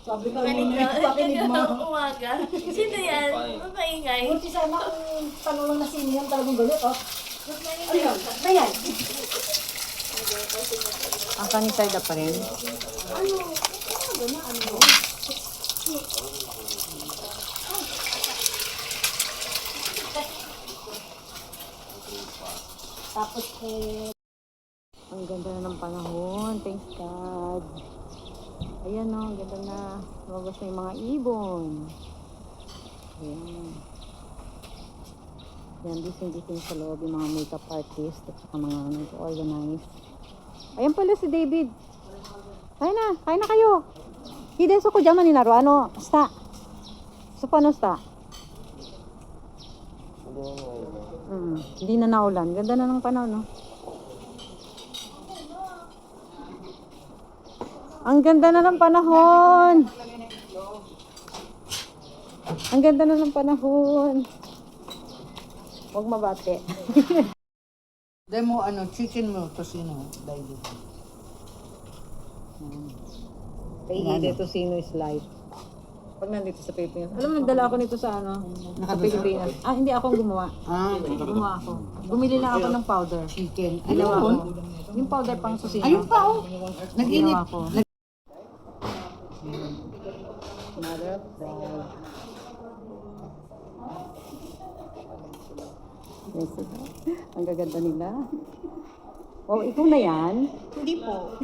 Sabi ko pakinig mo. Umaga. Sino yan? Mapaingay. Buti sana kung tanong na sino yan talagang galit, oh. Ano yan? Ano yan? Ang kanisayda pa rin. Tapos Ang ganda na ng panahon. Thanks God. Ayan o, ganda na. Lumabas na yung mga ibon. Ayan. Ayan, gising-gising sa loob yung mga makeup artist at saka mga nag-organize. Ayan pala si David. Kain na kayo. Hideso ko dyan maninaro. Ano? Sta? So, paano sta? Hindi na naulan. Ganda na ng panahon, no? Ang ganda na ng panahon. Ang ganda na ng panahon. Huwag mabate. demo chicken mo, tosino, dahil. Kaya dito sino is life. Pag nandito sa Pilipinas. Alam mo, nagdala ako nito sa sa Pilipinas. Hindi ako gumawa. Gumawa ako. Bumili lang ako ng powder. Chicken. Ginawa ko. Yung powder pang susino. Ayun pa, oh. Nag-init. Ginawa ko. Mother of God. Yes, ang gaganda nila. Oh, ikaw na yan? Hindi po.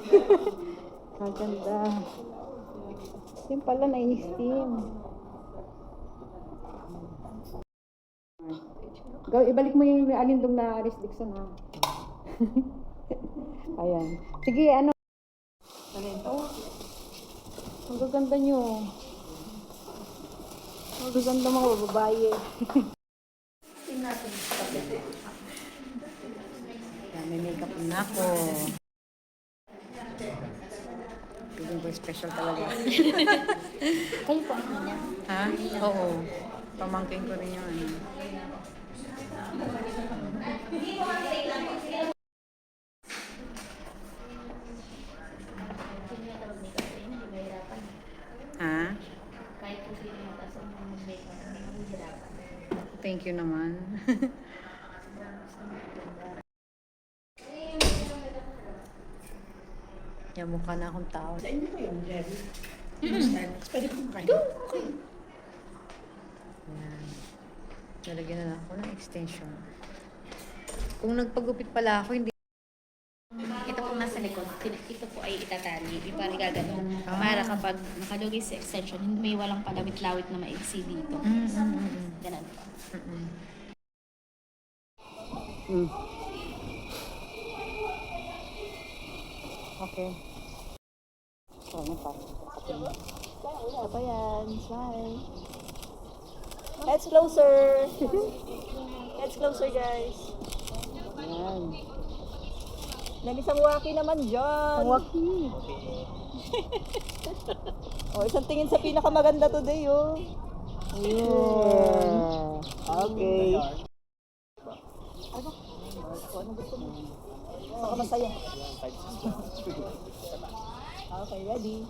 Ang ganda. Yan pala na-steam. Ibalik mo yung alindong na Aris Dixon, ha? Ayan. Sige, ano? Oh, ang gaganda nyo. Ang gaganda mga babae. May makeup na ako. Feeling ko special talaga. Kayo po ang niya. Ha? Oo. Pamangkin ko rin yung ano. Ha? Kahit po sino yung taas ang mag-makeup, hindi mahihirapan. Thank you naman. Yan, mukha na akong tao. Sa inyo po yung Jerry. Pwede po kayo. Yan. Nalagyan na lang ako ng extension. Kung nagpagupit pala ako, hindi. Ito po nasa likod. Ito po ay itatali. Yung parang gagano. Para kapag nakalugay sa extension, may walang palawit-lawit na maigsi dito. Ganun po. Okay. So, ano pa? Ito yan. Smile. Heads closer. Heads closer, guys. Yan. May isang waki naman dyan. Waki. Isang tingin sa pinakamaganda today, oh. Yeah. Okay. Ano gusto mo? Saka masaya. Okay, ready?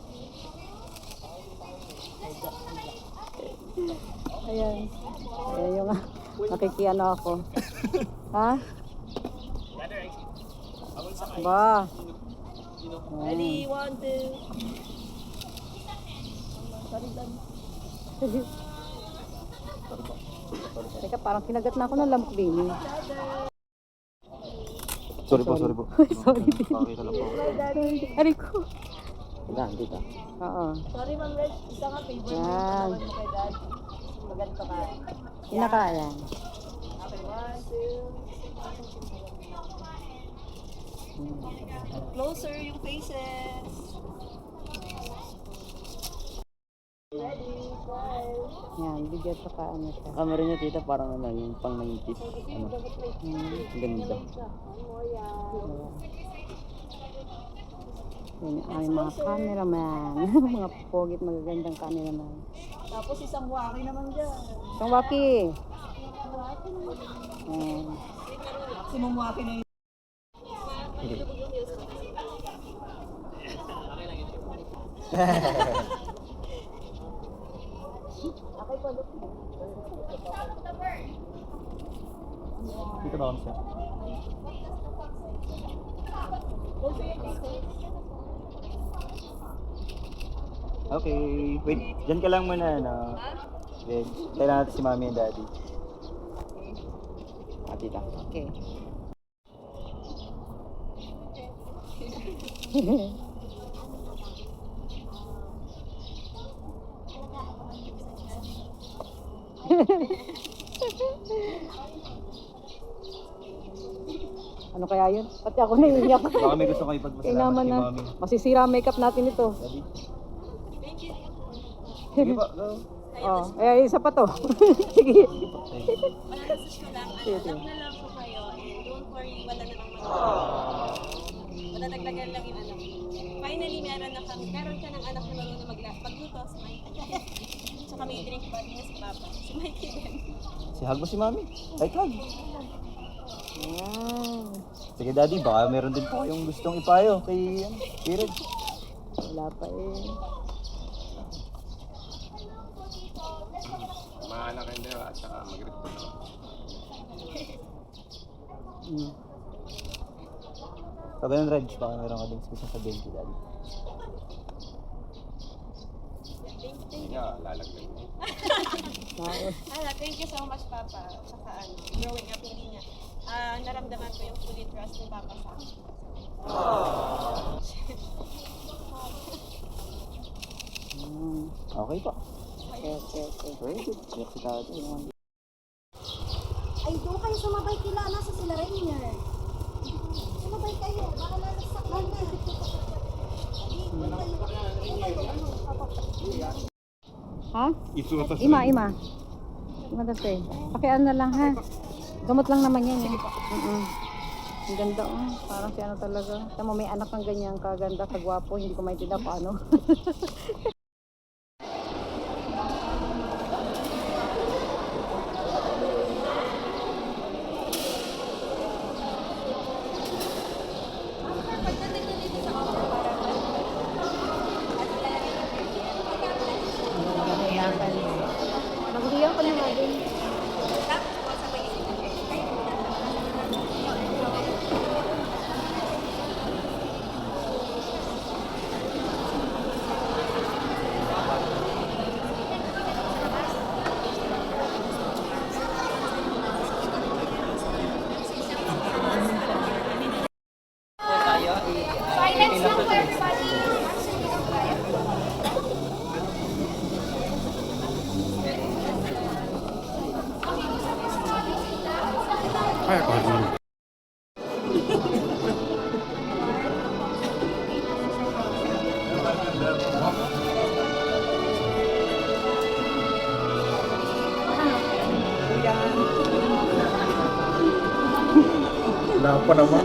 Ayan. Ayan yung nakikiano ako. Ha? Ba? Ready? 1, 2. Sorry, Dan. Teka, parang kinagat na ako ng lamok din. Sorry po. Sorry. Pakita lang po. Aray ko. Hindi ka. Oo. Sorry, Ma'am Red. Isa nga favorite Yan. naman mo kay Dad. Maganto ka. Kinakaya. Okay, 1, 2. Closer yung faces. Ready? 5. Yan, bigyan sa ano siya. Camera niya tita parang ano, yung pang nangipis. Ano? Ang ganda. Yan ay mga cameraman. Mga pogit magagandang cameraman. Tapos isang waki naman dyan. Isang waki. Yan. Maximum waki na yun. Dito ba ako siya? Okay, wait. Diyan ka lang muna, no? Wait. Kailangan natin si mami and daddy. Ah, tita. Okay. Ano kaya yun? Pati ako naiiyak. Baka may gusto kayo Kaya pagpasalamat naman kay na. mami. Masisira ang makeup natin ito. Daddy? Sige ba? Go. Oh, eh, isa pa to. Sige. Manalasas ko lang, Sige. love na love ko kayo and don't worry, wala na nang madadagdagan lang yung anak. Finally, meron ka ng anak na marunong magluto si Mikey. Tsaka may drink party na si Papa. Si Mikey din. Si hug mo si mami. Like hug. Ayan. Sige daddy, baka meron din po kayong gustong ipayo kay Kirid. Wala pa eh. Maanak hindi at saka mag-report. Hmm. Sa ganun, Reg, baka meron ka din gusto sabihin kay daddy. Hindi nga, lalaglag mo. Thank you so much, Papa. Tsaka growing up, hindi niya. Naramdaman ko yung fully trust ni Papa sa akin. Okay po. Okay. Very good. Siyak si tatay. Ay, doon kayo sumabay kila. Nasa sila Rainier. Sumabay kayo. Baka nasasaktan na. Ha? Ima. Ima dati. Pakian na lang ha. Gamot lang naman yan eh. Ang ganda oh. Parang si ano talaga. Tama may anak kang ganyan kaganda, kagwapo. Hindi ko maintindihan kung ano. Naghihiyan ka na natin. Silence lang for everybody. Wala pa naman.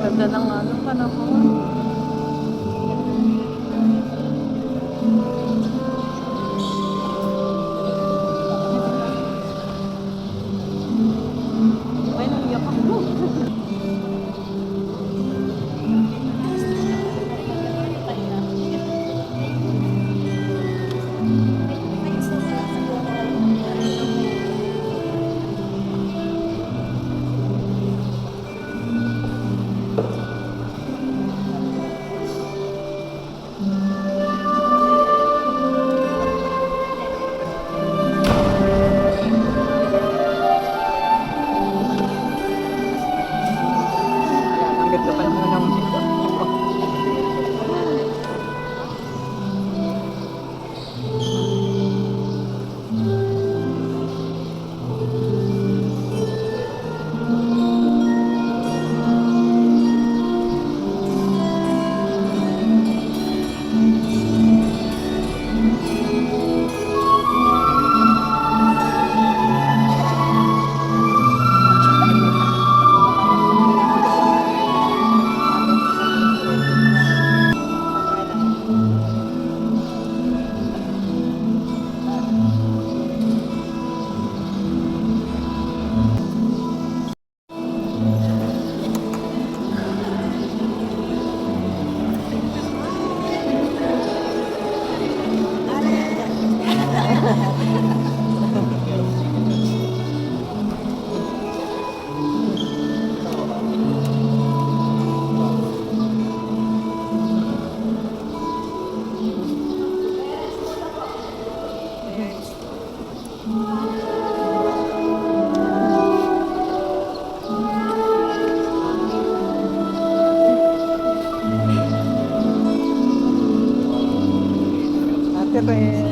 Ganda ng ano, panahon. Ay, naiyak ako. Ang ganda pa naman ng Ate Ren.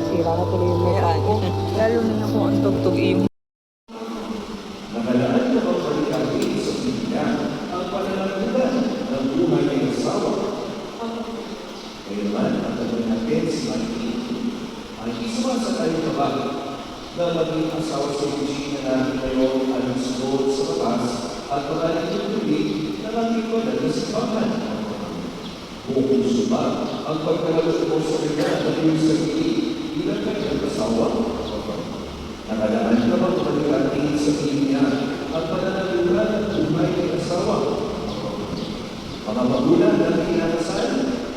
Sira na tuloy yung mukha ko. Lalo na kung ang tugtog yung Nakalaan na pagpalikagin sa Pilipinas ang pananagutan ng buhay ng asawa. Ngayon man, ang tagal natin si Mikey. Ang isumasa tayo ba na maging asawa sa Eugene na natin ngayon ang suot sa batas at magaling yung tuloy na natin ko na sa pangkat. Buong puso ba ang pagkalagot mo sa kanya at yung sarili bilang kanyang asawa? Nakalaan na pagpalikagin sa Pilipinas at pananagutan ng buhay ng asawa. Mga magulang na kinakasal,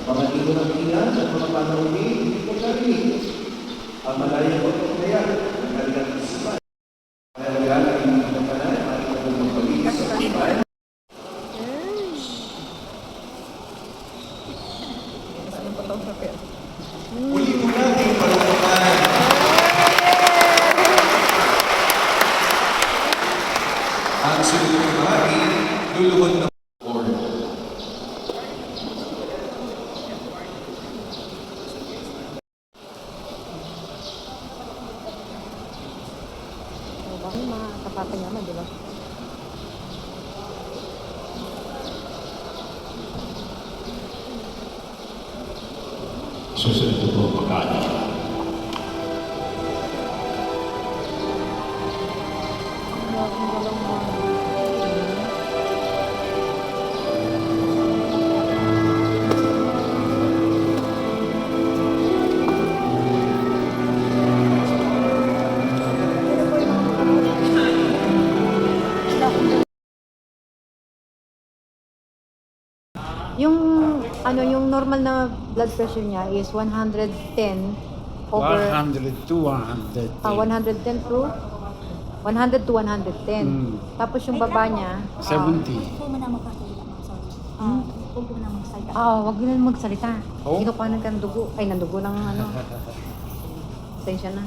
mga ino ng ina at mga panahon hindi pagkarinig. Ang malayang pagkakaya ng kanilang isipan. Kaya wala na yung mga kanan at ang magpagiging sa buhay. Uli mo natin palumpahan ang sunod na bahagi, luluhod ng Lord. Yung mga kapatid naman, di ba? Susunod po pagkain. Yung ano yung normal na blood pressure niya is 110 over 100 to 110. 110 to 100 to 110. Tapos yung baba niya 70. Huwag mo na magpakita. Sorry. Huwag mo na magsalita. wag yun magsalita. Oh? Kinukuha ng dugo. Ay, ng dugo ng ano. Pasensya na.